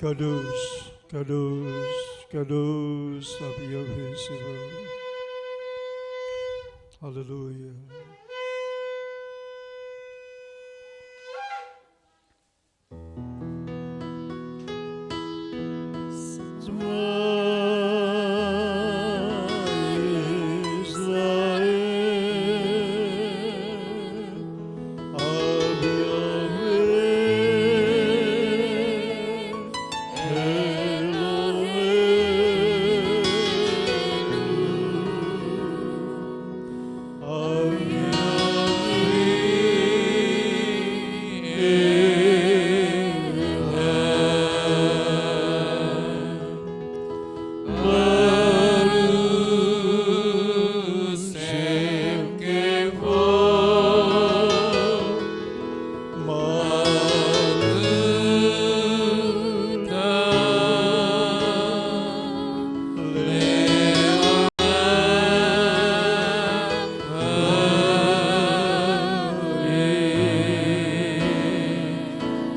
Kudus, kudus, kudus, Tapi Yahweh Sebaot. Haleluya.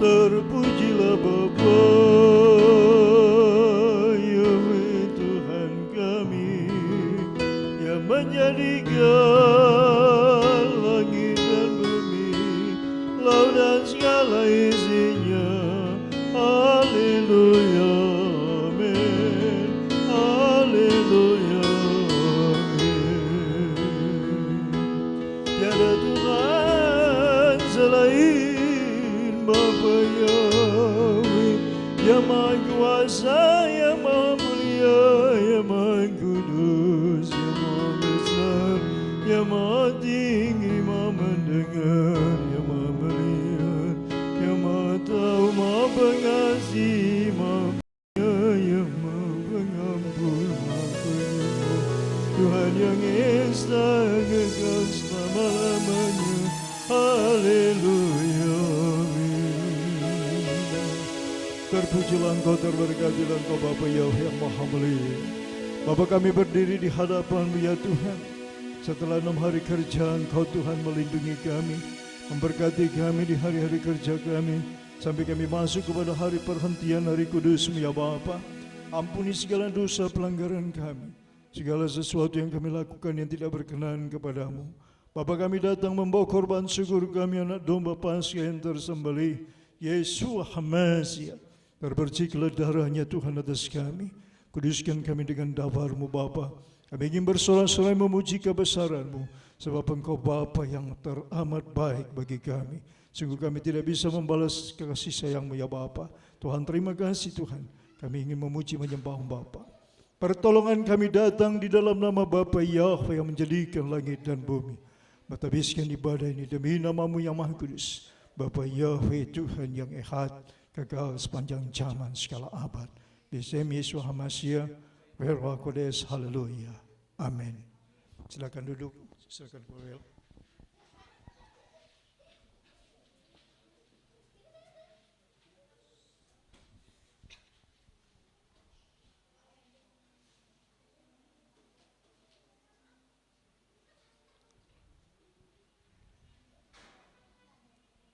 Terpujilah Bapa Yahweh Tuhan kami yang menjadikan langit dan bumi, laut dan segala isinya. Haleluya, amin. Haleluya, amin. Tiada Tuhan selain Bapa Yahweh yang Maha Kuasa, yang Maha Mulia, yang Maha Kudus, yang Maha Besar, yang Maha Tinggi, Maha Mendengar, yang Maha Melihat, yang Maha Tahu, Maha Pengasih, Maha Penyayang, Maha Pengampun, Maha Penyembuh, Tuhan yang esa kekal selama-lamanya. Haleluya. Terpujilah Engkau, terberkatilah Engkau Bapa Yahweh yang Maha Mulia. Bapa, kami berdiri di hadapan-Mu ya Tuhan. Setelah 6 hari kerja Engkau Tuhan melindungi kami, memberkati kami di hari-hari kerja kami, sampai kami masuk kepada hari perhentian, hari kudus-Mu ya Bapa. Ampuni segala dosa pelanggaran kami, segala sesuatu yang kami lakukan yang tidak berkenan kepadamu. Bapa, kami datang membawa korban syukur kami, anak domba Paskah yang tersembelih, Yesus Hamasiah. Terperciklah darahnya Tuhan atas kami. Kuduskan kami dengan dabar-Mu Bapa. Kami ingin bersorak-sorai memuji kebesaran-Mu, sebab Engkau Bapa yang teramat baik bagi kami. Sungguh kami tidak bisa membalas kasih sayang-Mu ya Bapa. Tuhan, terima kasih Tuhan. Kami ingin memuji menyembah-Mu Bapa. Pertolongan kami datang di dalam nama Bapa Yahweh yang menjadikan langit dan bumi. Mentabiskan ibadah ini demi nama-Mu yang Maha Kudus, Bapa Yahweh Tuhan yang Ehad, kekal sepanjang zaman segala abad. Bisem Yesus Hamasiah, Verwa Kodes, haleluya, amin. Silakan duduk, silakan Paul.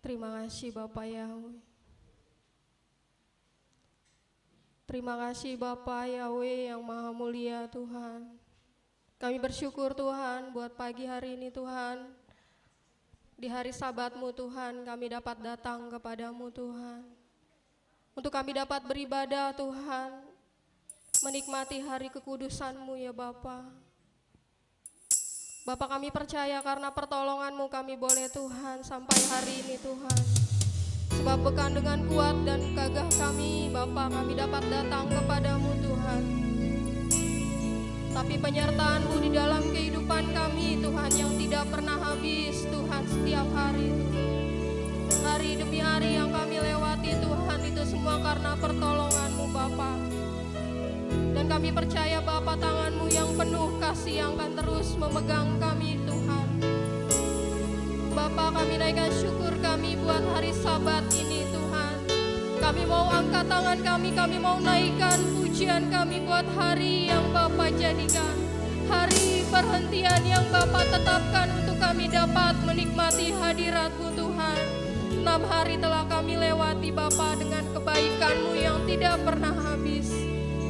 Terima kasih Bapak Yahweh. Terima kasih Bapak Yahweh yang Maha Mulia Tuhan. Kami bersyukur Tuhan buat pagi hari ini Tuhan. Di hari Sabat-Mu Tuhan, kami dapat datang kepadamu Tuhan. Untuk kami dapat beribadah Tuhan, menikmati hari kekudusan-Mu ya Bapa. Bapa, kami percaya karena pertolongan-Mu kami boleh Tuhan sampai hari ini Tuhan. Sebab dengan kuat dan gagah kami, Bapa, kami dapat datang kepadamu Tuhan. Tapi penyertaan-Mu di dalam kehidupan kami Tuhan yang tidak pernah habis Tuhan, setiap hari. Hari demi hari yang kami lewati Tuhan, itu semua karena pertolongan-Mu Bapa. Dan kami percaya Bapa, tangan-Mu yang penuh kasih yang akan terus memegang kami Tuhan. Bapa, kami naikkan syukur kami buat hari Sabat ini Tuhan. Kami mau angkat tangan kami mau naikkan pujian kami buat hari yang Bapa jadikan. Hari perhentian yang Bapa tetapkan untuk kami dapat menikmati hadirat-Mu Tuhan. 6 hari telah kami lewati Bapa dengan kebaikan-Mu yang tidak pernah habis.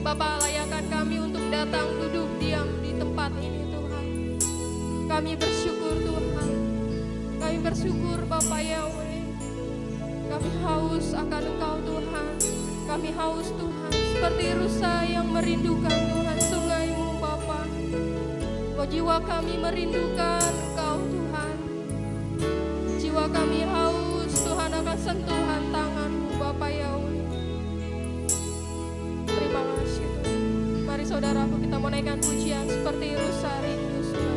Bapa, layakan kami untuk datang duduk diam di tempat ini Tuhan. Kami bersyukur Tuhan. Kami bersyukur Bapa Yahweh. Kami haus akan Engkau Tuhan. Kami haus Tuhan, seperti rusa yang merindukan Tuhan sungai-Mu Bapa. Oh, jiwa kami merindukan Engkau Tuhan. Jiwa kami haus Tuhan akan sentuhan tangan-Mu Bapa Yahweh. Terima kasih Tuhan. Mari saudaraku, kita mau naikkan pujian seperti rusa rindu sungai.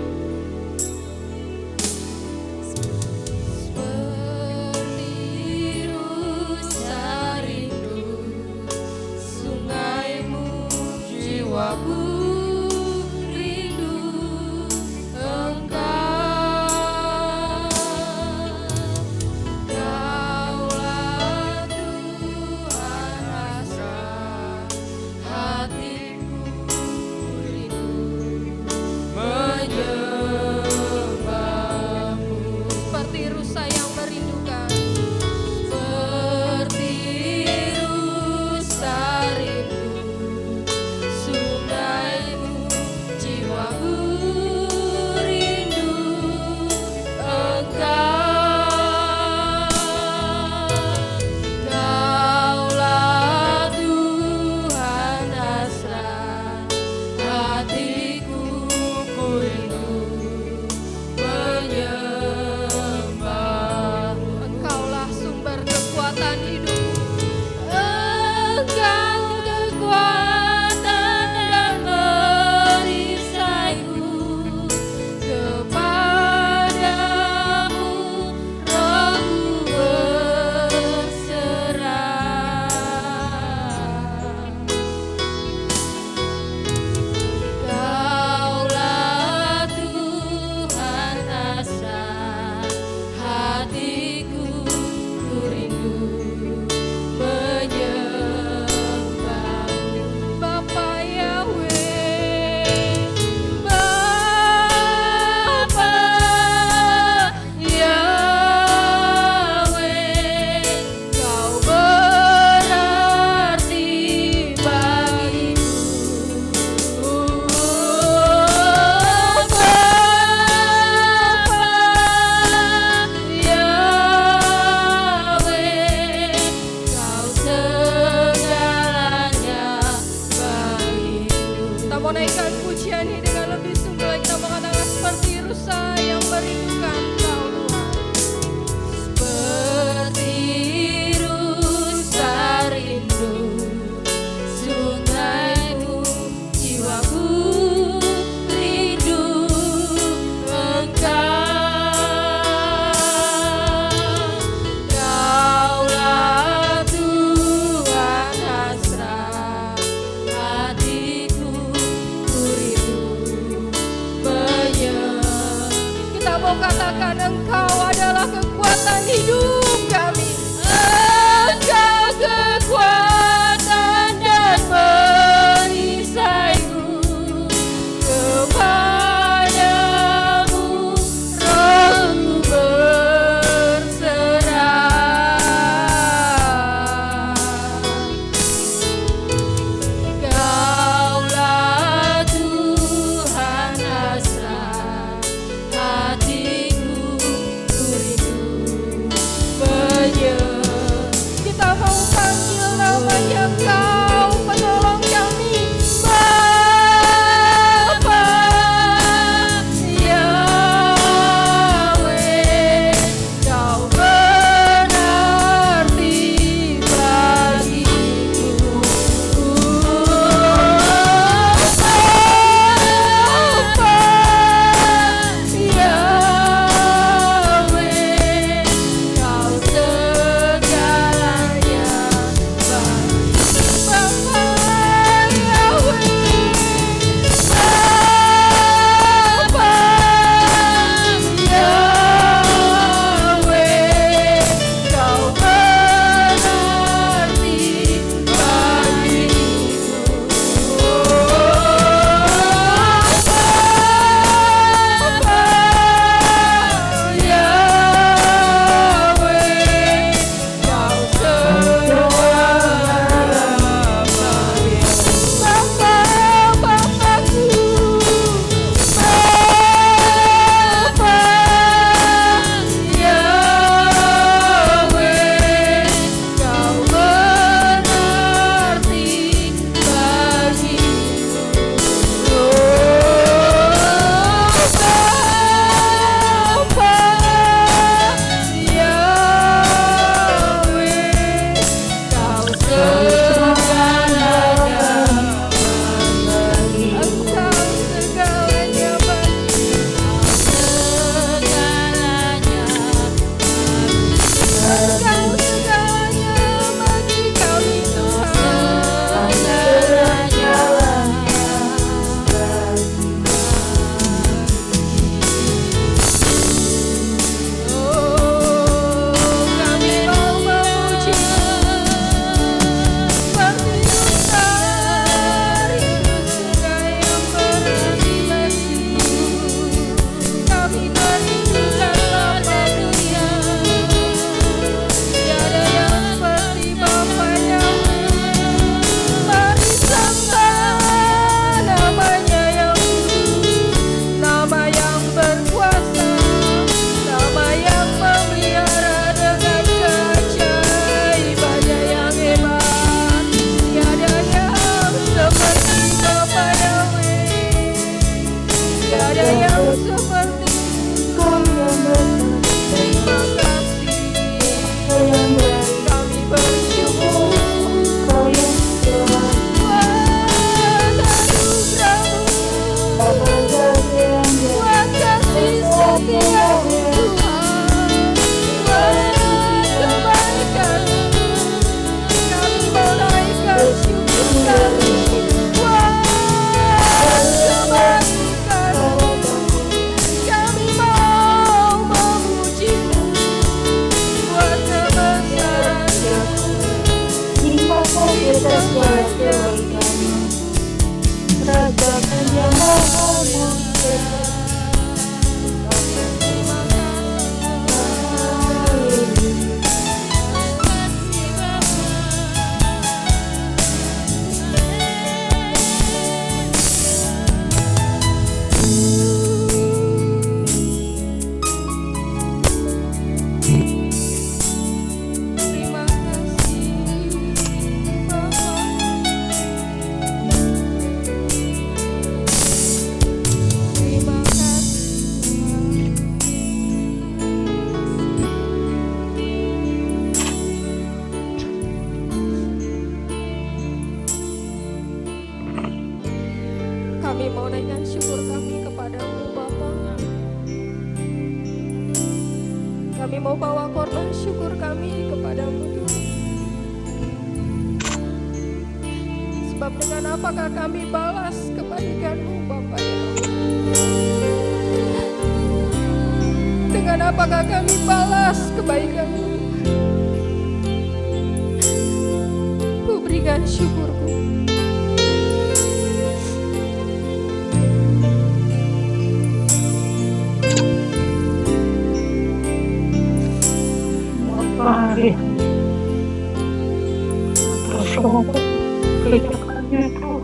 Jiwaku rindu Engkau, Kaulah Tuhan rasa hatiku rindu menyembah-Mu. Seperti rusa yang merindukan, seperti rusa rindu jiwaku rindu Engkau, Kaulah Tuhan hasrat hatiku, ku rindu menyembah-Mu. Engkaulah sumber kekuatan hidup. Engkau kekuatan dan perisaiku, kepadamu rohku berserah. Kaulah Tuhan hasrat hatiku, ku rindu menyembah-Mu. Bapa Yahweh, Bapa Yahweh, Kau berarti bagiku. Bapa Yahweh, Kau segalanya bagiku. Kita mau naikkan pujian ini dengan lebih sungguh lagi. Kita mengatakan seperti rusa yang merindukan Engkau Tuhan. Seperti rusa rindu sungai-Mu, jiwaku rindu Engkau, Kaulah Tuhan hasrat hatiku, ku rindu menyembah. Kita mau katakan Engkau adalah kekuatan hidup kami. Engkau kekuatan dan perisaiku, kepadamu rohku berserah. Kaulah Tuhan hasrat hatiku, ku rindu Terima kasih Bapa. Terima kasih kami mau naikkan syukur kami kepadamu Bapa. Kami mau bawa korban syukur kami kepadamu Tuhan. Sebab dengan apakah kami balas kebaikan-Mu Bapa ya Allah? Dengan apakah kami balas kebaikan-Mu? Ku berikan syukurku. Mari terus kehidupannya itu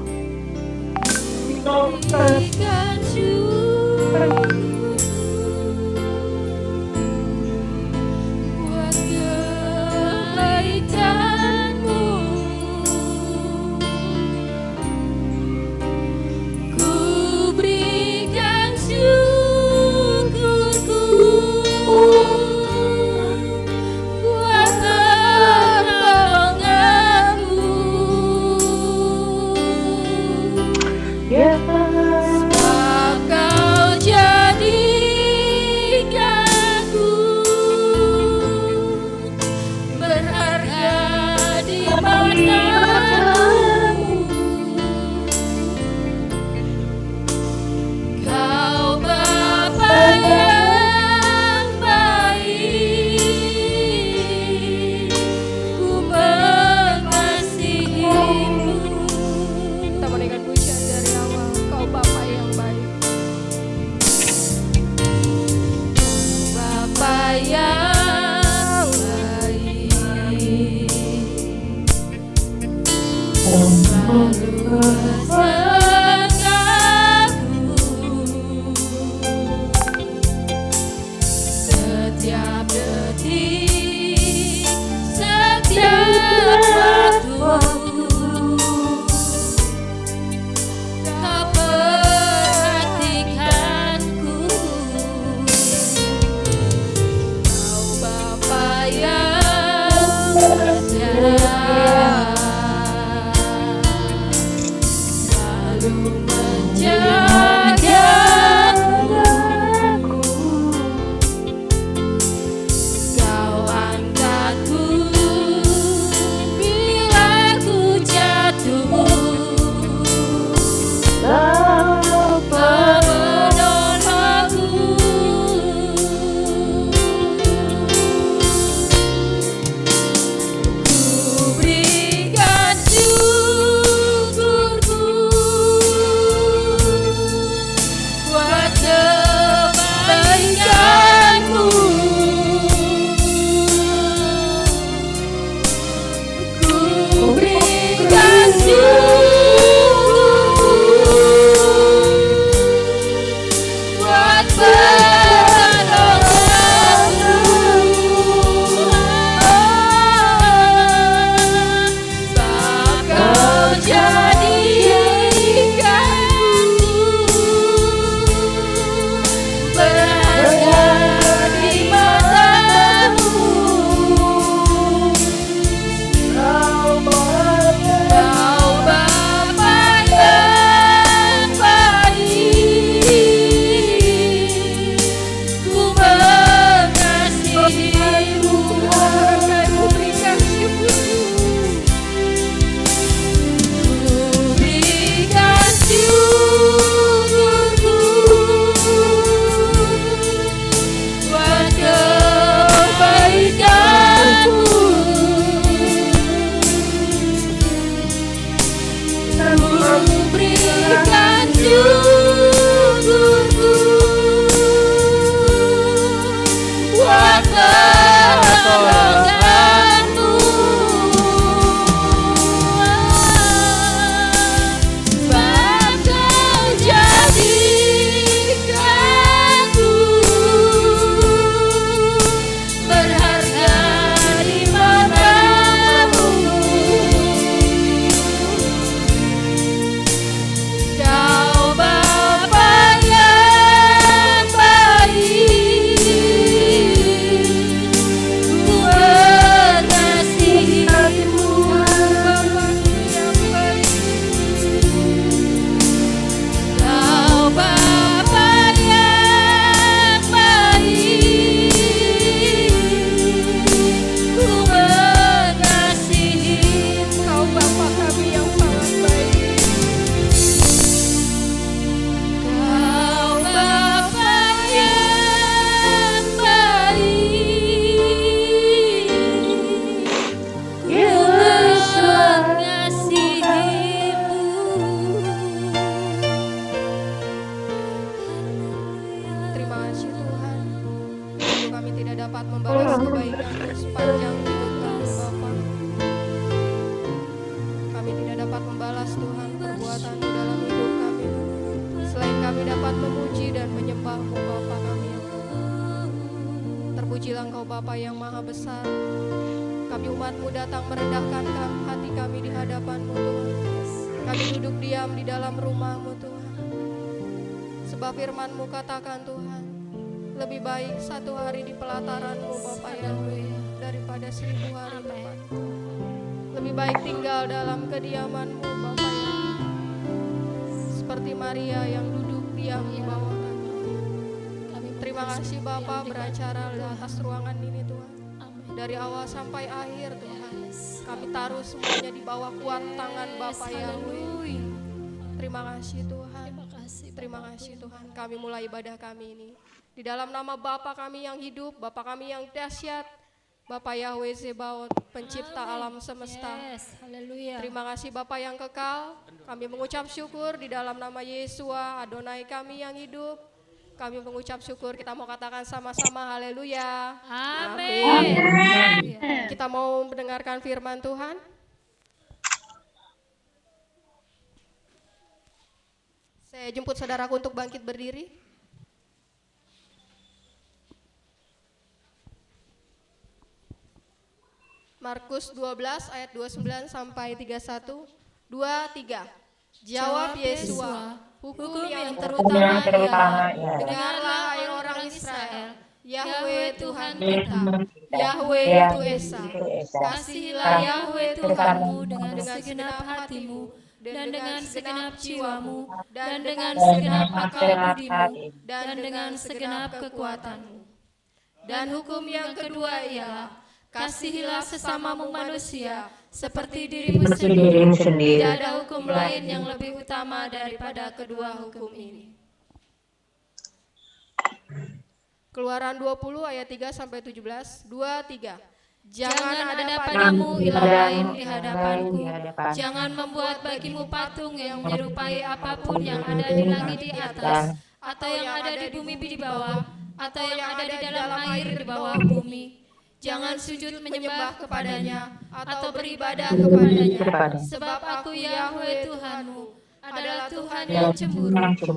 Berikan syukur buat kebaikan-Mu. Ku berikan syukurku buat pertolongan-Mu. tidak dapat membalas kebaikan-Mu sepanjang hidup kami Bapa. Kami tidak dapat membalas Tuhan perbuatan-Mu dalam hidup kami. Selain kami dapat memuji dan menyembah-Mu Bapa kami. Terpujilah Engkau Bapa yang maha besar. Kami umat-Mu datang merendahkan hati kami di hadapan-Mu Tuhan. Kami duduk diam di dalam rumah-Mu Tuhan. Sebab firman-Mu katakan Tuhan, lebih baik satu hari di pelataran-Mu Bapa Yahweh daripada 1000 hari lepas. Lebih baik tinggal dalam kediaman-Mu Bapa Yahweh. Seperti Maria yang duduk diam di bawah kaki. Terima kasih Bapa beracara di atas ruangan ini Tuhan. Dari awal sampai akhir Tuhan, kami taruh semuanya di bawah kuat tangan Bapa Yahweh. Terima kasih Tuhan. Terima kasih Tuhan. Kami mulai ibadah kami ini di dalam nama Bapa kami yang hidup, Bapa kami yang dahsyat, Bapa Yahweh Zebaot, pencipta alam semesta. Terima kasih Bapa yang kekal. Kami mengucap syukur di dalam nama Yesua, Adonai kami yang hidup. Kami mengucap syukur, kita mau katakan sama-sama haleluya. Amin. Kita mau mendengarkan firman Tuhan. Saya jemput saudaraku untuk bangkit berdiri. Markus 12 ayat 29 sampai 31. 2, 3. Jawab Yesua, hukum yang terutama ialah, dengarlah hai orang Israel, Yahweh Tuhan kita, Yahweh itu Esa. Kasihilah Yahweh Tuhanmu dengan segenap hatimu, dan dengan segenap jiwamu, dan dengan segenap akal budimu, dan dengan segenap kekuatanmu. Dan hukum yang kedua ialah, kasihilah sesamamu manusia seperti dirimu sendiri. Tidak ada hukum lain yang lebih utama daripada kedua hukum ini. Keluaran 20 ayat 3 sampai 17. 2, 3. Jangan ada padamu ilah lain di hadapanku. Jangan membuat bagimu patung yang menyerupai apapun yang ada di langit di atas, atau yang ada di bumi di bawah, atau yang ada di dalam air di bawah bumi. Jangan sujud menyembah kepadanya atau beribadah kepadanya, sebab aku Yahweh Tuhanmu adalah Tuhan yang cemburu,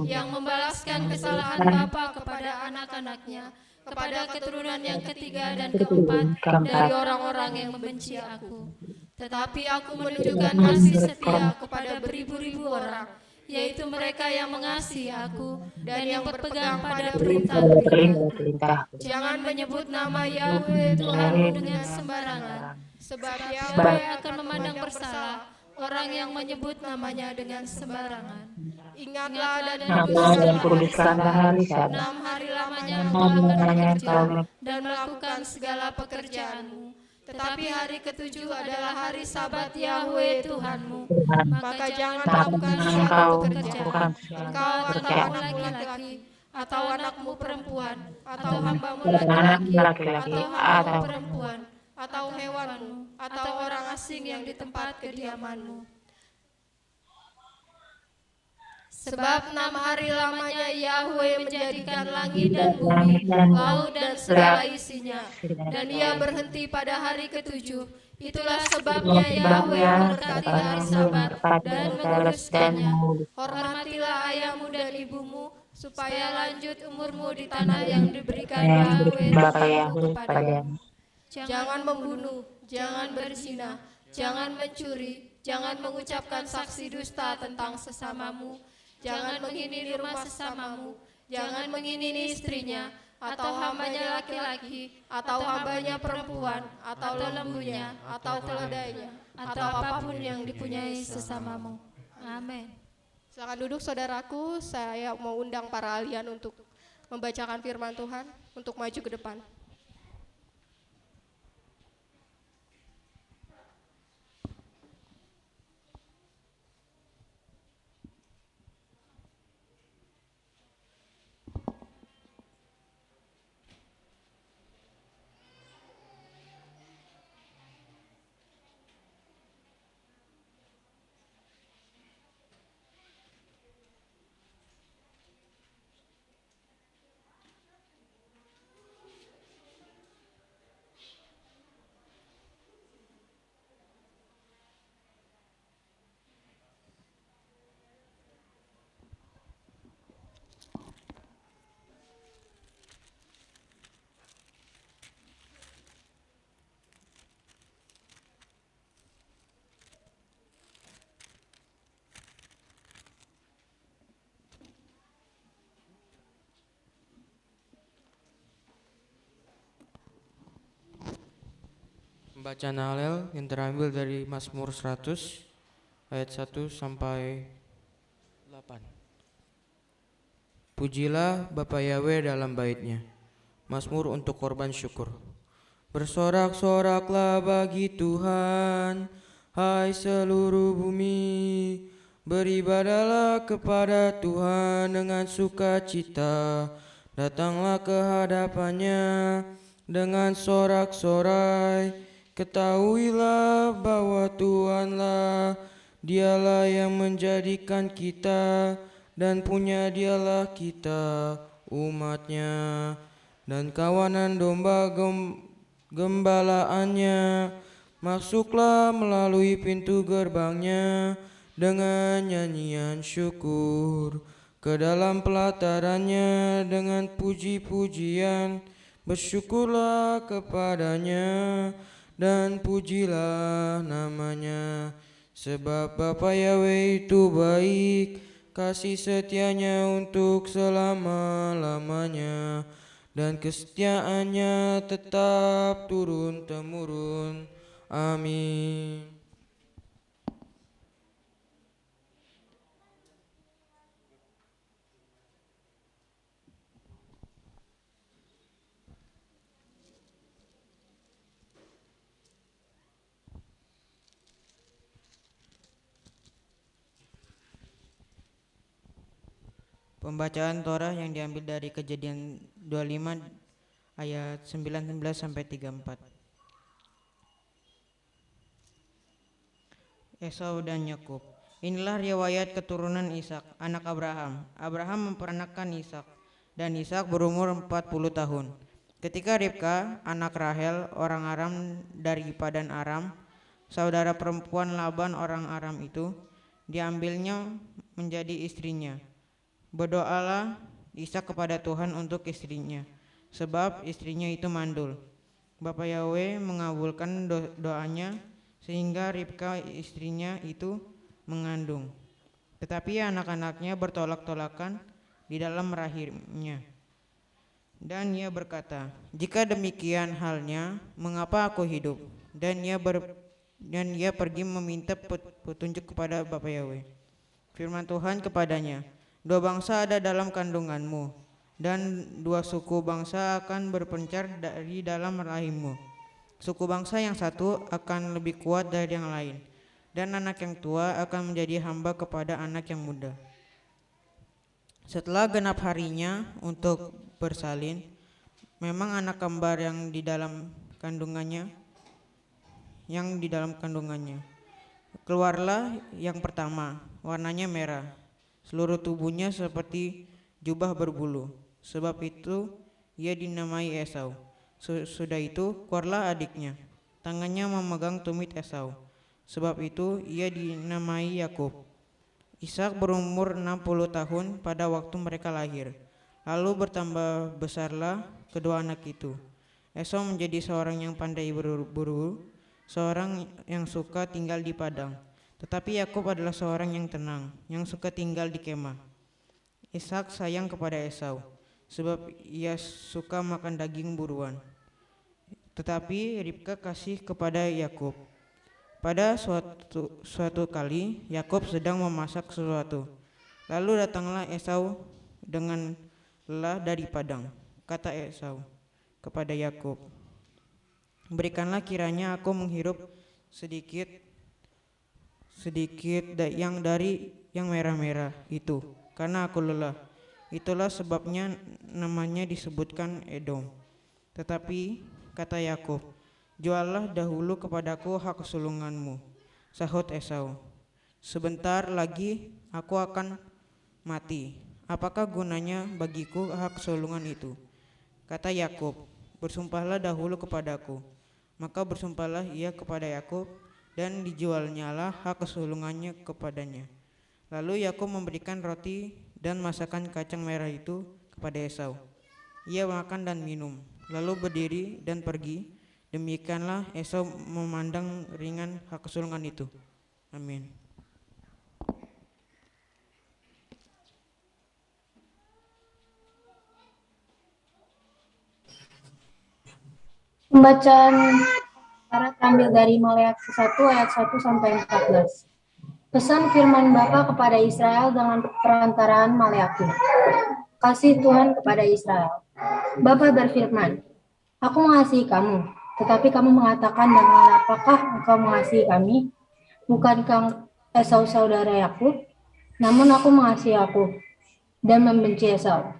yang membalaskan kesalahan bapa kepada anak-anaknya, kepada keturunan yang ketiga dan keempat dari orang-orang yang membenci aku. Tetapi aku menunjukkan kasih setia kepada beribu-ribu orang, yaitu mereka yang mengasihi aku dan yang berpegang pada perintah-perintahku. Jangan menyebut nama Yahweh Tuhanmu dengan sembarangan, sebab Yahweh akan memandang bersalah orang yang menyebut namanya dengan sembarangan. Ingatlah dan kuduskanlah hari Sabat. 6 hari lamanya engkau akan bekerja dan melakukan segala pekerjaanmu. Tetapi hari ketujuh adalah hari Sabat Yahweh Tuhanmu. Maka jangan melakukan suatu pekerjaan, engkau atau anakmu laki-laki, atau anakmu perempuan, atau hambamu laki-laki, atau hambamu perempuan, atau hewanmu, atau orang asing yang di tempat kediamanmu. Sebab 6 hari lamanya Yahweh menjadikan langit dan bumi, laut dan segala isinya, dan Ia berhenti pada hari ketujuh. Itulah sebabnya Yahweh memberkati hari Sabat dan menguduskannya. Hormatilah ayahmu dan ibumu, supaya lanjut umurmu di tanah yang diberikan Yahweh Tuhanmu kepadamu. Jangan membunuh, jangan berzina, jangan mencuri, jangan mengucapkan saksi dusta tentang sesamamu, jangan menghini rumah sesamamu, jangan menghini istrinya, atau hambanya laki-laki, atau hambanya perempuan, atau lembunya, atau keledainya, atau apapun yang dipunyai sesamamu. Amin. Silakan duduk saudaraku, saya mau undang para ahlian untuk membacakan firman Tuhan, untuk maju ke depan. Pembacaan Hallel yang terambil dari Mazmur 100 ayat 1 sampai 8. Pujilah Bapa Yahweh dalam baitnya. Mazmur untuk korban syukur. Bersorak-soraklah bagi Tuhan, hai seluruh bumi. Beribadahlah kepada Tuhan dengan sukacita. Datanglah ke hadapannya dengan sorak-sorai. Ketahuilah bahwa Tuhanlah, Dialah yang menjadikan kita, dan punya Dialah kita, umatnya, dan kawanan domba gembalaannya. Masuklah melalui pintu gerbangnya dengan nyanyian syukur, ke dalam pelatarannya dengan puji-pujian. Bersyukurlah kepadanya dan pujilah namanya, sebab Bapa Yahweh itu baik, kasih setianya untuk selama-lamanya, dan kesetiaannya tetap turun-temurun. Amin. Pembacaan Torah yang diambil dari Kejadian 25 ayat 19 sampai 34. Esau dan Yakub. Inilah riwayat keturunan Ishak, anak Abraham. Abraham memperanakkan Ishak, dan Ishak berumur 40 tahun. Ketika Ribka, anak Rahel, orang Aram dari Padan Aram, saudara perempuan Laban orang Aram itu, diambilnya menjadi istrinya. Berdoalah Ishak kepada Tuhan untuk istrinya, sebab istrinya itu mandul. Bapa Yahweh mengabulkan doanya, sehingga Ribka istrinya itu mengandung. Tetapi anak-anaknya bertolak-tolakan di dalam rahimnya. Dan ia berkata, jika demikian halnya, mengapa aku hidup? Dan ia pergi meminta petunjuk kepada Bapa Yahweh. Firman Tuhan kepadanya, 2 bangsa ada dalam kandunganmu, dan 2 suku bangsa akan berpencar dari dalam rahimmu. Suku bangsa yang satu akan lebih kuat dari yang lain, dan anak yang tua akan menjadi hamba kepada anak yang muda. Setelah genap harinya untuk bersalin, memang anak kembar yang di dalam kandungannya, keluarlah yang pertama, warnanya merah. Seluruh tubuhnya seperti jubah berbulu. Sebab itu ia dinamai Esau. Sudah itu keluarlah adiknya, tangannya memegang tumit Esau. Sebab itu ia dinamai Yakub. Ishak berumur 60 tahun pada waktu mereka lahir. Lalu bertambah besarlah kedua anak itu. Esau menjadi seorang yang pandai berburu, seorang yang suka tinggal di padang. Tetapi Yakub adalah seorang yang tenang, yang suka tinggal di kemah. Ishak sayang kepada Esau, sebab ia suka makan daging buruan. Tetapi Ribka kasih kepada Yakub. Pada suatu kali Yakub sedang memasak sesuatu. Lalu datanglah Esau dengan lelah dari padang. Kata Esau kepada Yakub, berikanlah kiranya aku menghirup sedikit yang dari yang merah-merah itu, karena aku lelah. Itulah sebabnya namanya disebutkan Edom. Tetapi kata Yakub, juallah dahulu kepadaku hak sulunganmu. Sahut Esau, sebentar lagi aku akan mati. Apakah gunanya bagiku hak sulungan itu? Kata Yakub, bersumpahlah dahulu kepadaku. Maka bersumpahlah ia kepada Yakub, dan dijualnyalah hak kesulungannya kepadanya. Lalu Yakub memberikan roti dan masakan kacang merah itu kepada Esau. Ia makan dan minum, lalu berdiri dan pergi. Demikianlah Esau memandang ringan hak kesulungan itu. Amin. Pembacaan Para terambil dari Maleakhi 1 ayat 1 sampai 14. Pesan firman Bapa kepada Israel dengan perantaraan Maleakhi. Kasih Tuhan kepada Israel. Bapa berfirman, Aku mengasihi kamu, tetapi kamu mengatakan dengan apakah engkau mengasihi kami? Bukankah Esau saudara Yakub? Namun aku mengasihi Yakub dan membenci Esau,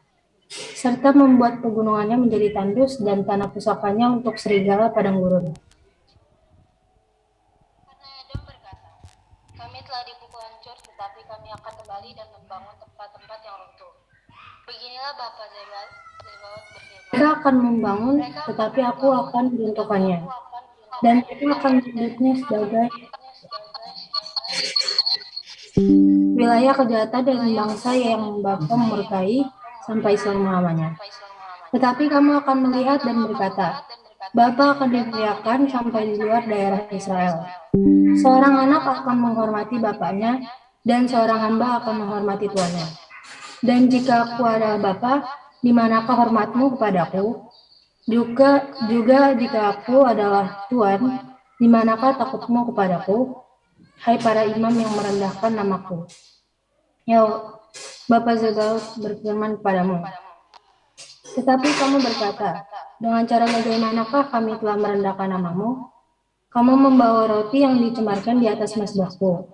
serta membuat pegunungannya menjadi tandus dan tanah pusakanya untuk serigala padang gurun. Karena Edom berkata, kami telah dipukul hancur, tetapi kami akan kembali dan membangun tempat-tempat yang runtuh. Beginilah Bapa Zebaot berfirman. Mereka akan membangun, tetapi aku akan meruntuhkannya, dan mereka akan menyebutnya sebagai wilayah kejahatan dan bangsa yang Bapa murkai sampai selama-lamanya. Tetapi kamu akan melihat dan berkata, Bapa akan diteriakkan sampai di luar daerah Israel. Seorang anak akan menghormati bapaknya, dan seorang hamba akan menghormati tuannya. Dan jika aku adalah Bapa, di manakah hormatmu kepadaku? Juga jika aku adalah Tuhan, di manakah takutmu kepadaku? Hai para imam yang merendahkan namaku. Ya, Bapa Zebaot berfirman kepadamu. Tetapi kamu berkata, dengan cara bagaimanakah kami telah merendahkan namamu? Kamu membawa roti yang dicemarkan di atas mazbahku.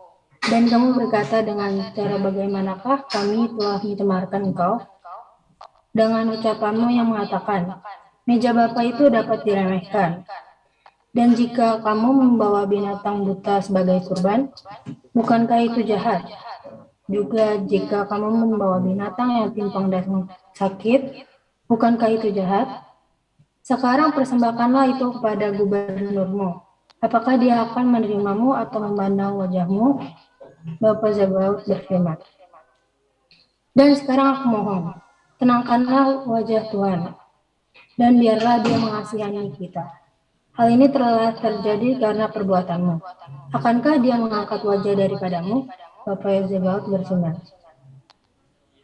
Dan kamu berkata, dengan cara bagaimanakah kami telah mencemarkan engkau? Dengan ucapanmu yang mengatakan, meja Bapa itu dapat diremehkan. Dan jika kamu membawa binatang buta sebagai kurban, bukankah itu jahat? Juga jika kamu membawa binatang yang timpang dan sakit, bukankah itu jahat? Sekarang persembahkanlah itu kepada gubernurmu. Apakah dia akan menerimamu atau memandang wajahmu? Bapa Zebaot berfirman. Dan sekarang aku mohon, tenangkanlah wajah Tuhan, dan biarlah dia mengasihani kita. Hal ini telah terjadi karena perbuatanmu. Akankah dia mengangkat wajah daripadamu? Bapa Zebaot berfirman.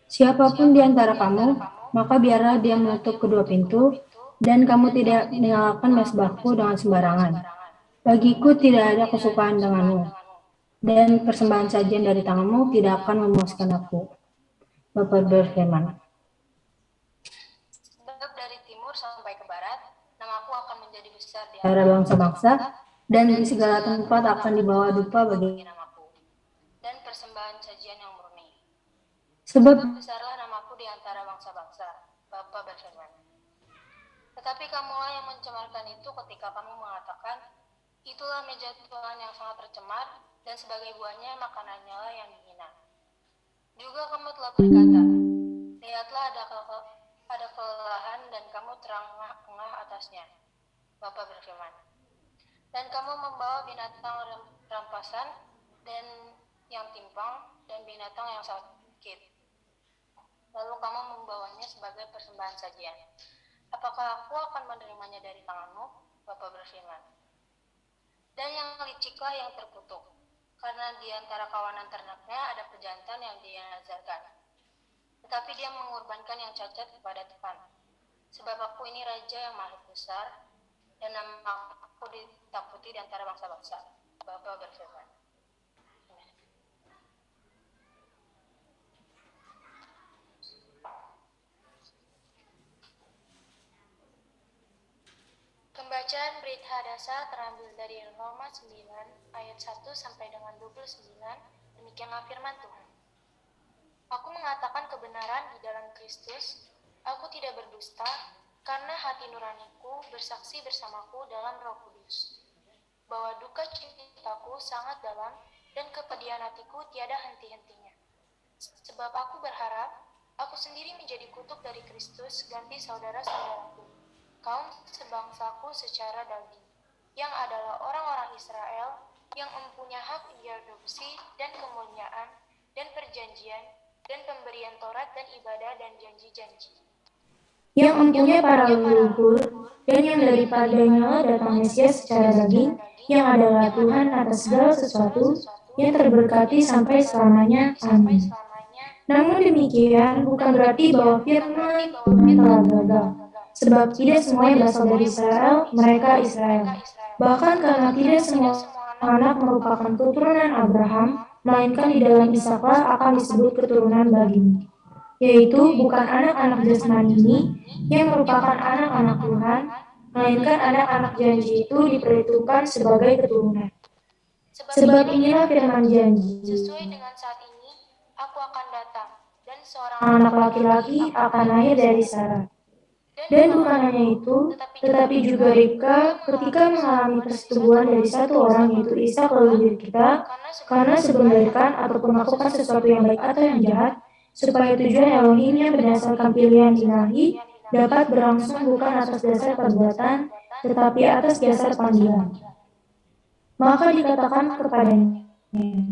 Siapapun di antara kamu, maka biarlah dia menutup kedua pintu, dan kamu tidak menyalakan mesbahku dengan sembarangan. Bagiku tidak ada kesukaan denganmu, dan persembahan sajian dari tanganmu tidak akan memuaskan aku. Bapa berfirman. Sebab dari timur sampai ke barat, namaku akan menjadi besar di antara bangsa-bangsa, dan di segala tempat akan dibawa dupa bagi namaku, dan persembahan sajian yang murni. Sebab besarlah namaku di antara bangsa-bangsa, Bapa berfirman. Tetapi kamulah yang mencemarkan itu ketika kamu mengatakan, itulah meja Tuhan yang sangat tercemar, dan sebagai buahnya makanannya lah yang dihina. Juga kamu telah berkata, lihatlah ada kelelahan dan kamu terengah-engah atasnya. Bapa berfirman. Dan kamu membawa binatang rampasan dan yang timpang dan binatang yang sakit. Lalu kamu membawanya sebagai persembahan sajian. Apakah aku akan menerimanya dari tanganmu? Bapa berfirman. Dan yang liciklah yang terkutuk, karena di antara kawanan ternaknya ada pejantan yang dia nazarkan. Tetapi dia mengorbankan yang cacat kepada Tuhan. Sebab aku ini raja yang maha besar, dan nama aku ditakuti di antara bangsa-bangsa. Bapa berfirman. Pembacaan Brit Hadasa terambil dari Roma 9 ayat 1 sampai dengan 29. Demikianlah firman Tuhan. Aku mengatakan kebenaran di dalam Kristus, aku tidak berdusta, karena hati nuraniku bersaksi bersamaku dalam Roh Kudus, bahwa duka citaku sangat dalam dan kepedihan hatiku tiada henti-hentinya. Sebab aku berharap, aku sendiri menjadi kutuk dari Kristus ganti saudara-saudaraku, kaum sebangsaku secara daging, yang adalah orang-orang Israel yang mempunyai hak diadopsi dan kemuliaan dan perjanjian dan pemberian Taurat dan ibadah dan janji-janji. Yang mempunyai para leluhur dan yang daripadanya datang Mesias secara daging, yang adalah Tuhan atas segala sesuatu, yang terberkati sampai selamanya. Amin. Namun demikian bukan berarti bahwa firman Tuhan telah gagal. Sebab tidak semua yang berasal dari Israel, mereka Israel. Bahkan karena tidak semua anak merupakan keturunan Abraham, melainkan di dalam Ishaklah akan disebut keturunan bagimu. Yaitu bukan anak-anak jasmani ini yang merupakan anak-anak Tuhan, melainkan anak-anak janji itu diperhitungkan sebagai keturunan. Sebab inilah firman janji. Sesuai dengan saat ini, aku akan datang, dan seorang Anak laki-laki akan lahir dari Sarah. Dan bukan hanya itu, tetapi juga Ribka ketika mengalami persetubuhan dari satu orang yaitu Ishak leluhur kita, karena sebenarkan ataupun melakukan sesuatu yang baik atau yang jahat, supaya tujuan Elohim yang berdasarkan pilihan ilahi dapat berlangsung bukan atas dasar perbuatan, tetapi atas dasar panggilan. Maka dikatakan kepadanya,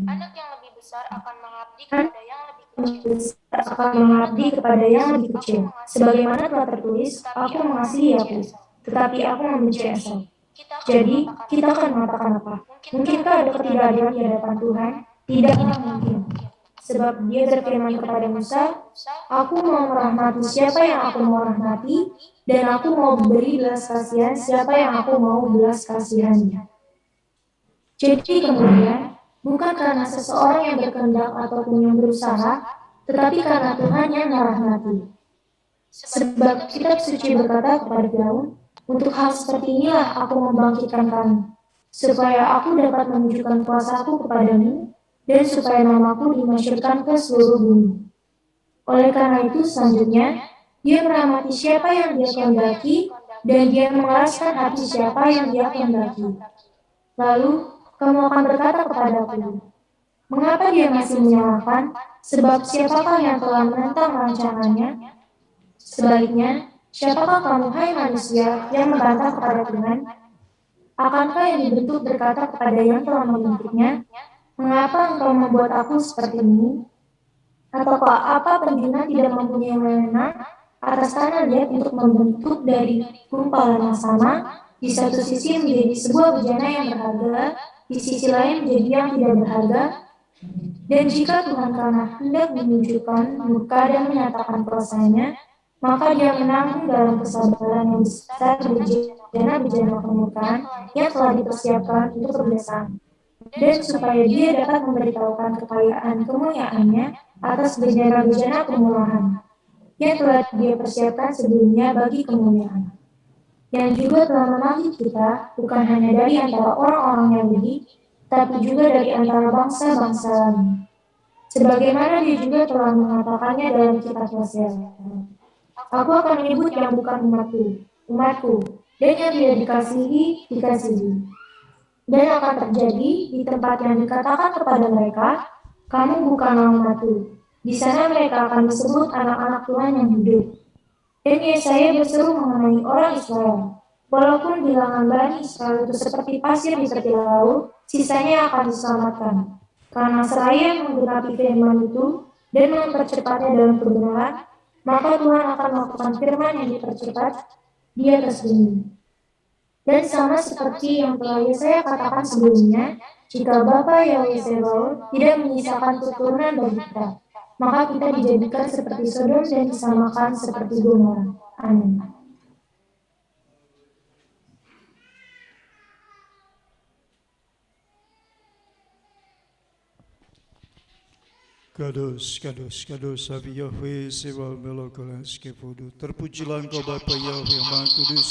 anak yang lebih besar akan mengabdi kepada yang lebih kecil. akan mengabdi kepada yang lebih kecil. Sebagaimana telah tertulis, aku mengasihi Yakub, tetapi aku membenci Esau. Jadi, kita akan mengatakan apa? Mungkinkah ada ketidakadilan di hadapan Tuhan? Tidaklah mungkin. Sebab dia berfirman kepada Musa, aku mau merahmati siapa yang aku mau rahmati, dan aku mau beri belas kasihan siapa yang aku mau belas kasihannya. Jadi kemudian, bukan karena seseorang yang berkehendak ataupun yang berusaha, tetapi karena Tuhan yang merahmati. Sebab kitab suci berkata kepada Firaun, untuk hal seperti inilah aku membangkitkan kamu, supaya aku dapat menunjukkan kuasaku kepadamu, dan supaya namaku dimasyhurkan ke seluruh bumi. Oleh karena itu selanjutnya, dia merahmati siapa yang dia kehendaki, dan dia mengeraskan hati siapa yang dia kehendaki. Lalu, kamu akan berkata kepadaku, mengapa dia masih menyalahkan? Sebab siapakah yang telah menentang rancangannya? Sebaliknya, siapakah kamu, hai manusia, yang membantah kepada Tuhan? Akankah yang dibentuk berkata kepada yang telah membentuknya, mengapa engkau membuat aku seperti ini? Ataukah apa pembina tidak mempunyai wewenang atas tanah liat untuk membentuk dari gumpalan yang sama, di satu sisi menjadi sebuah bejana yang berharga, di sisi lain menjadi yang tidak berharga? Dan jika Tuhan karena hendak menunjukkan murka dan menyatakan kuasanya, maka dia menanggung dalam kesabaran yang besar bejana-bejana kemurkaan yang telah dipersiapkan untuk kebiasaan. Dan supaya dia dapat memberitahukan kekayaan kemuliaannya atas bejana-bejana kemurahan yang telah dia persiapkan sebelumnya bagi kemuliaan. Dan juga telah memanggil kita bukan hanya dari antara orang-orang Yahudi, tapi juga dari antara bangsa-bangsa lain. Sebagaimana dia juga telah mengatakannya dalam kitab Yesaya. Aku akan menyebut yang bukan umatku, dan yang tidak dikasihi, dikasihi. Dan akan terjadi di tempat yang dikatakan kepada mereka, kamu bukanlah umatku. Di sana mereka akan disebut anak-anak Tuhan yang hidup. Dan Yesaya berseru mengenai orang Israel, walaupun bilangan Bani Israel itu seperti pasir di tepi laut, sisanya akan diselamatkan. Karena seraya menggenapi firman itu dan mempercepatnya dalam kebenaran, maka Tuhan akan melakukan firman yang dipercepat di atas bumi. Dan sama seperti yang telah Yesaya katakan sebelumnya, jika Bapa Yahweh Sebaot tidak menyisakan keturunan bagi kita, maka kita dijadikan seperti Sodom dan disamakan seperti Gomora. Amin. Kados, kados, kados, Abi Yahweh, Sewa Melokolas Kepudu. Terpujilah Engkau Bapa Yahweh yang Maha Kudus,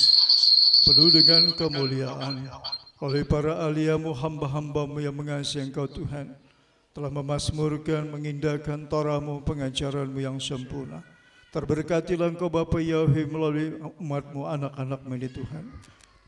penuh dengan kemuliaan. Oleh para ahliamu, hamba-hambamu yang mengasihi Engkau Tuhan, telah memasmurkan, mengindahkan Torahmu, pengajaranmu yang sempurna. Terberkatilah Engkau Bapa Yahweh melalui umatmu, anak-anakmu ini Tuhan.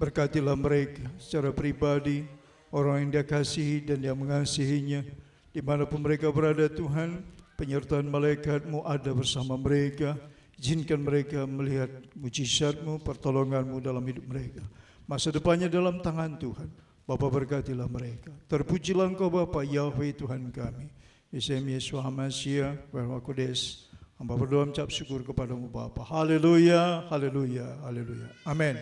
Berkatilah mereka secara pribadi, orang yang Dia kasihi dan Dia mengasihinya. Dimanapun mereka berada Tuhan, penyertaan malaikat-Mu ada bersama mereka. Izinkan mereka melihat mujizat-Mu, pertolongan-Mu dalam hidup mereka. Masa depannya dalam tangan Tuhan. Bapa berkatilah mereka. Terpujilah Engkau Bapa Yahweh Tuhan kami. Isem Yesus HaMashiach, Bermakudes. Hamba berdoa mencap syukur kepadamu Bapa. Haleluya, haleluya, haleluya. Amin.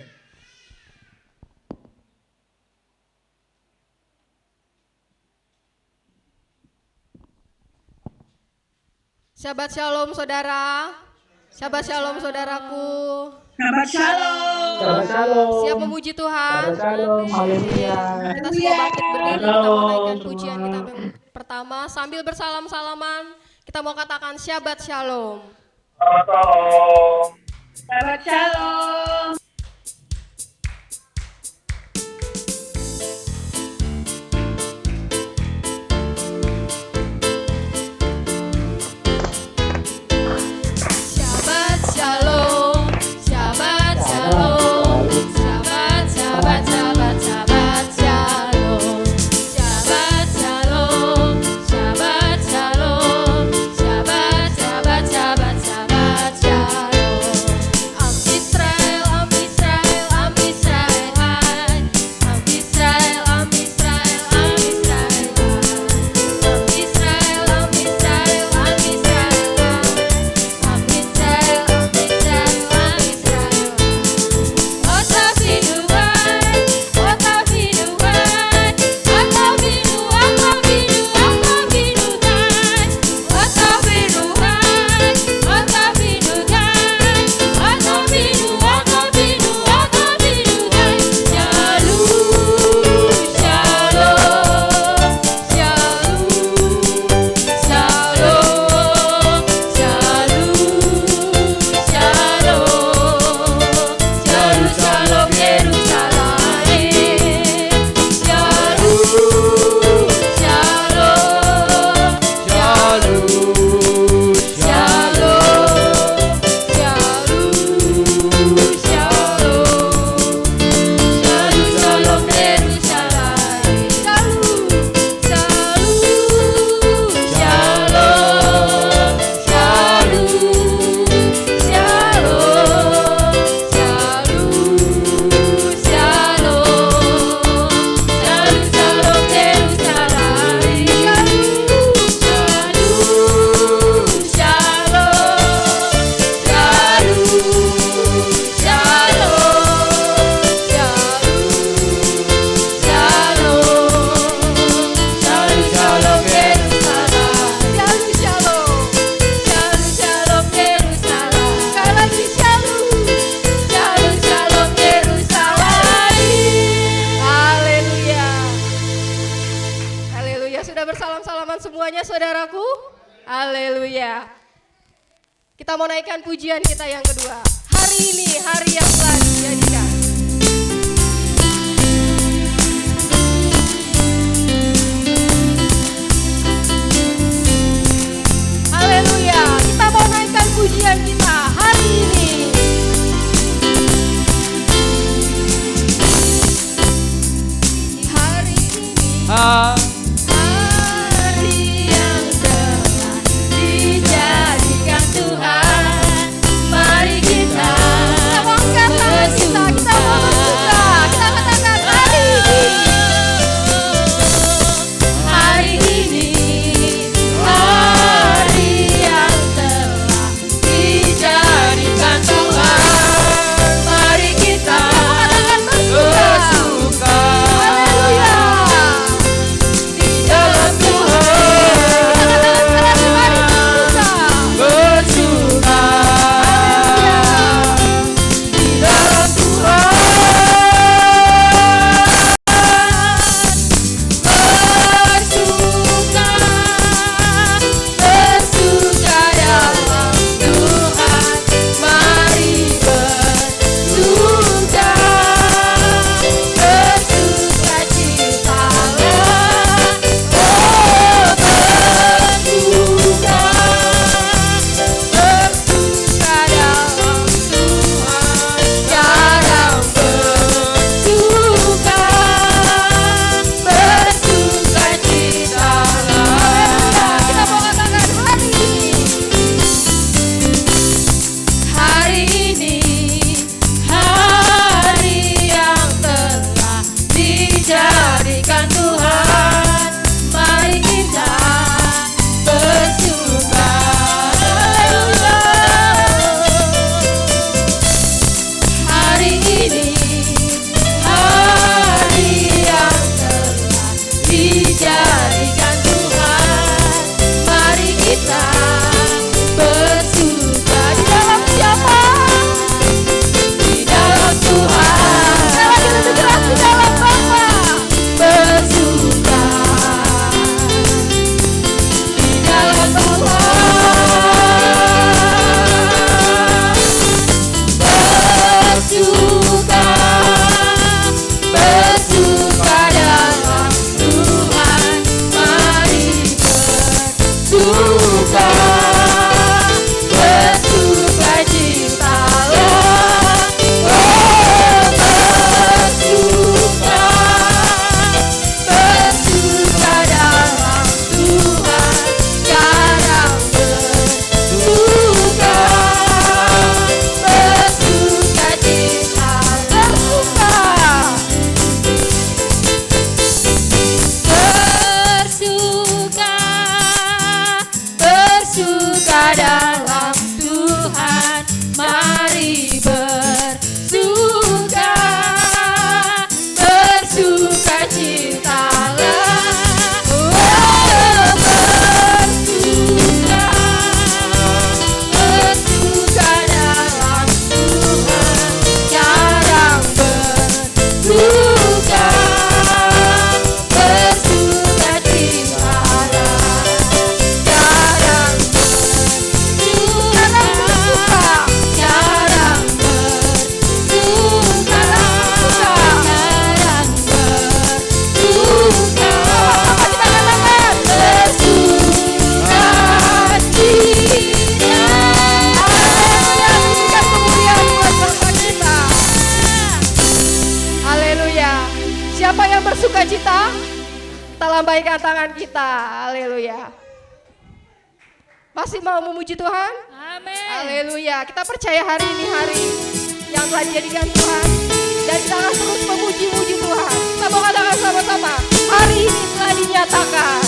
Shabbat Shalom saudara. Shabbat Shalom saudaraku. Shabbat shalom. Shabbat shalom. Siap memuji Tuhan. Shabbat shalom. Haleluya. Kita semua bangkit berdiri, kita mau Shalom. naikkan pujian kita yang pertama. Sambil bersalam-salaman, kita mau katakan Shabbat Shalom. Shabbat shalom. Shabbat Shalom, Shabbat Shalom, Shabbat, Shabbat, Shabbat, Shabbat Shalom, Shabbat Shalom, Shabbat Shalom, Shabbat, Shabbat, Shabbat, Shabbat Shalom. Am Israel, Am Israel, Am Israel, hai. Am Israel, Am Israel, Am Israel, hai. Am Israel, Am Israel, Am Israel, semuanya saudaraku. Haleluya. Kita mau naikkan pujian kita yang kedua. Hari ini hari yang telah dijadikan. Haleluya. Kita mau naikkan pujian kita hari ini. Hari ini. siapa yang bersuka cita? Kita lambaikan tangan kita. Haleluya. Masih mau memuji Tuhan? Amin. Haleluya. Kita percaya hari ini hari yang telah dijadikan Tuhan. Dan kita akan terus memuji-muji Tuhan. Kita mau katakan sama-sama, hari ini telah dinyatakan.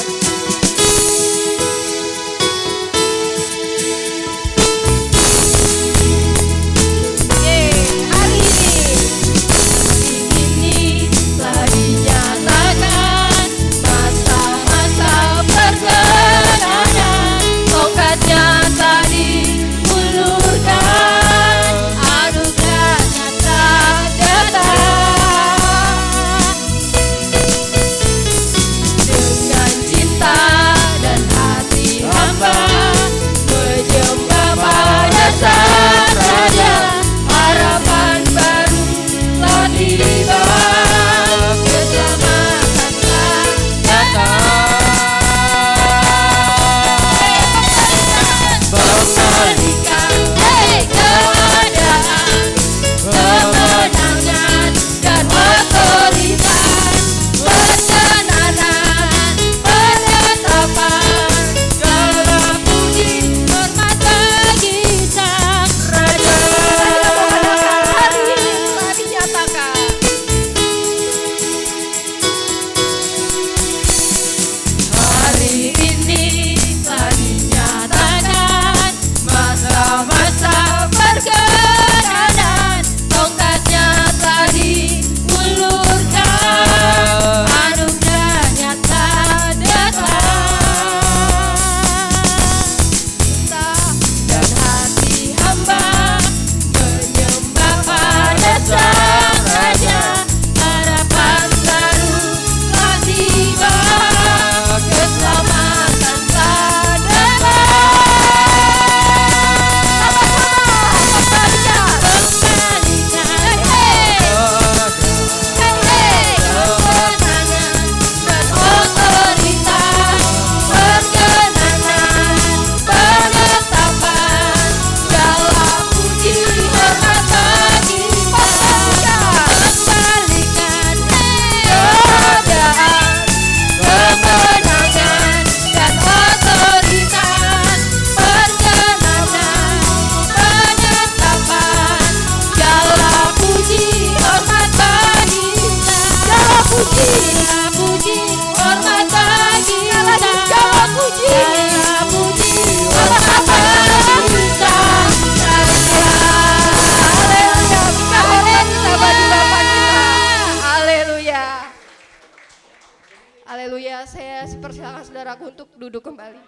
Haleluya, saya persilakan saudaraku untuk duduk kembali.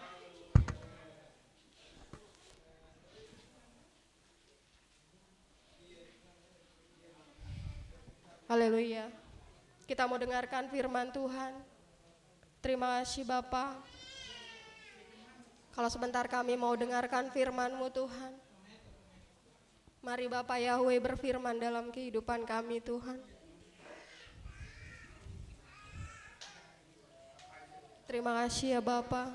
Haleluya. Kita mau dengarkan firman Tuhan. Terima kasih Bapa. Kalau sebentar kami mau dengarkan firman-Mu Tuhan. Mari Bapak Yahweh berfirman dalam kehidupan kami Tuhan. Terima kasih ya Bapa.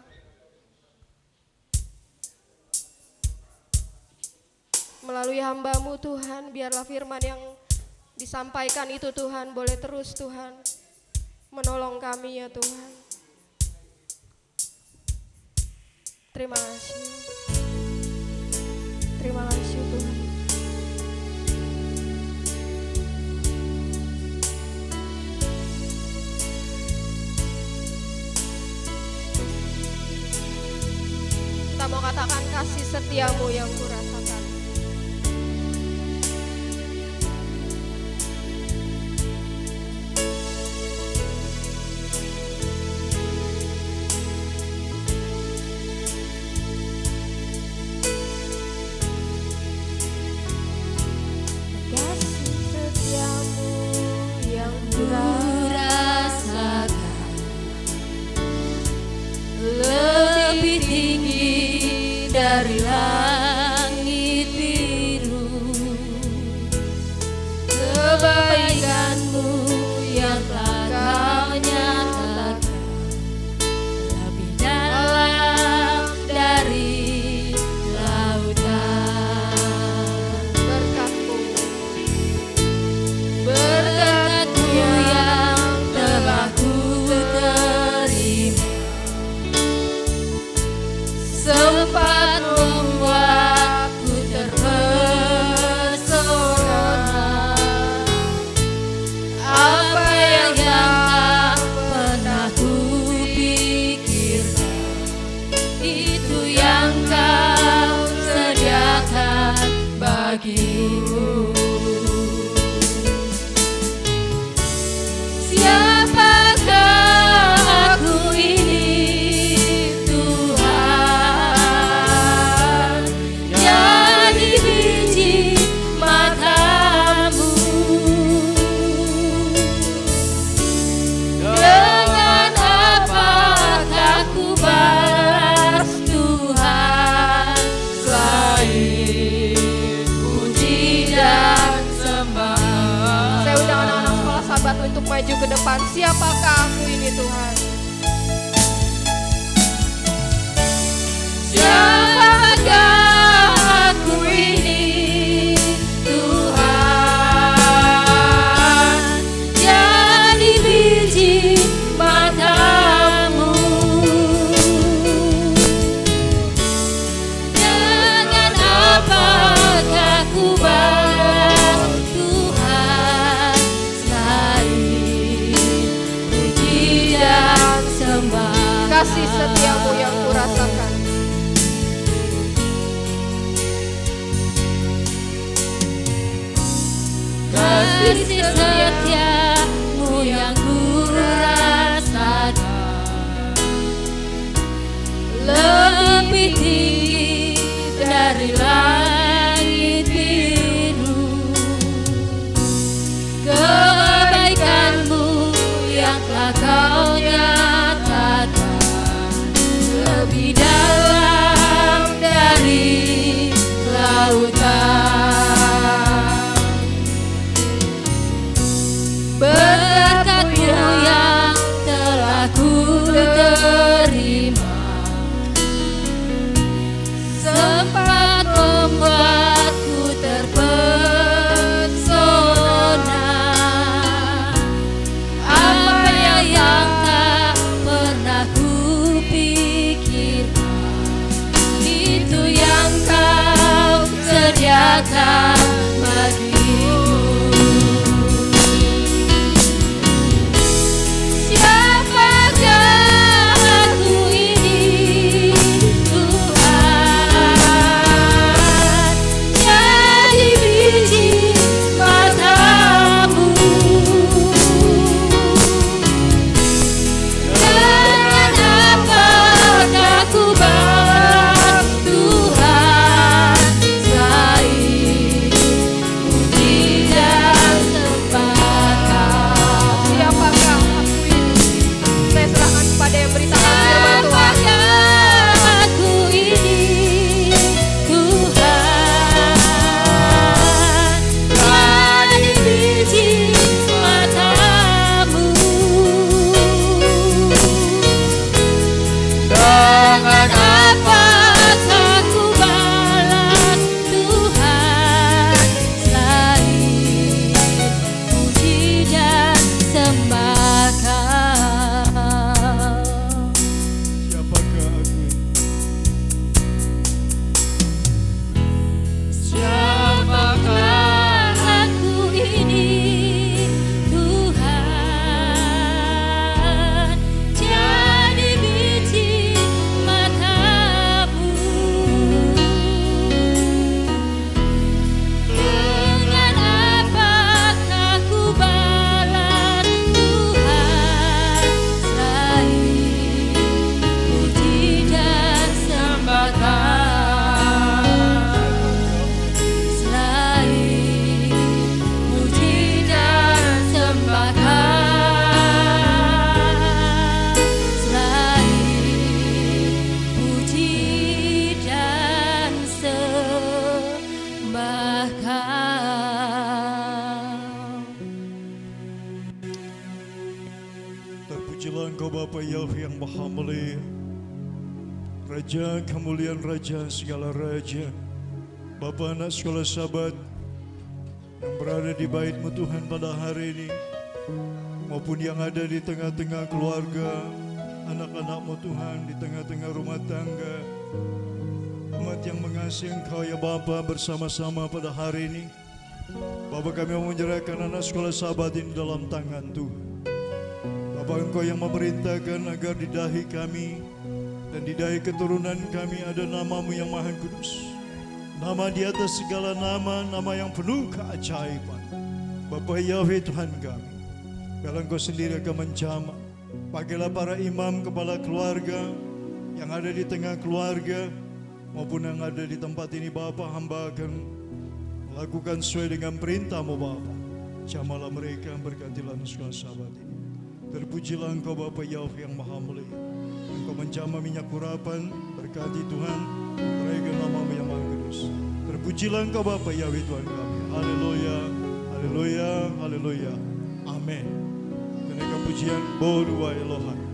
Melalui hamba-Mu Tuhan, biarlah firman yang disampaikan itu Tuhan boleh terus Tuhan menolong kami ya Tuhan. Terima kasih. Terima kasih Tuhan. Kita mau katakan kasih setiamu yang kurasakan. Kasih setiamu yang kurasakan lebih tinggi dari langit biru, kebaikanmu yang telah kau nyatakan lebih dalam dari lautan. Berkat-Mu yang untuk maju ke depan. Siapakah aku ini Tuhan? Siapakah aku ini Tuhan, jadi biji matamu. Dengan apakah ku balas Tuhan, selain puji dan sembah. Kasih setiamu yang kurasakan. Kasih setiamu yang kurasakan lebih tinggi dari langit biru. Kebaikanmu yang telah kau nyatakan lebih dalam dari lautan. Berkat-Mu yang telah ku terima sempat membuatku terpesona. Apa yang tak pernah ku pikirkan, itu yang kau sediakan bagiku. Terpujilah Engkau Bapa Yahweh yang Maha Mulia, Raja kemuliaan Raja segala Raja, Bapa anak sekolah Sabat yang berada di bait-Mu Tuhan pada hari ini, maupun yang ada di tengah-tengah keluarga, anak-anak-Mu Tuhan, di tengah-tengah rumah tangga, umat yang mengasihi Engkau ya Bapa bersama-sama pada hari ini. Bapa, kami mau menyerahkan anak sekolah Sabat ini dalam tangan Tuhan. Bapa, Engkau yang memerintahkan agar di dahi kami dan di dahi keturunan kami ada nama-Mu yang Maha Kudus, nama di atas segala nama, nama yang penuh keajaiban. Bapa Yahweh Tuhan kami, biarlah Engkau sendiri akan menjamah. Pakailah para imam, kepala keluarga yang ada di tengah keluarga maupun yang ada di tempat ini. Bapa, hamba akan melakukan sesuai dengan perintah-Mu Bapa. Jamalah mereka, berkatilah sekolah Sabat ini. Terpujilah Engkau Bapa Yahweh yang Maha Mulia. Engkau menjamah minyak urapan, berkati Tuhan, mereka nama-Mu yang Maha Kudus. Terpujilah Engkau Bapa Yahweh Tuhan kami. Haleluya, haleluya, haleluya. Amin. pujian Boru wa Elohim.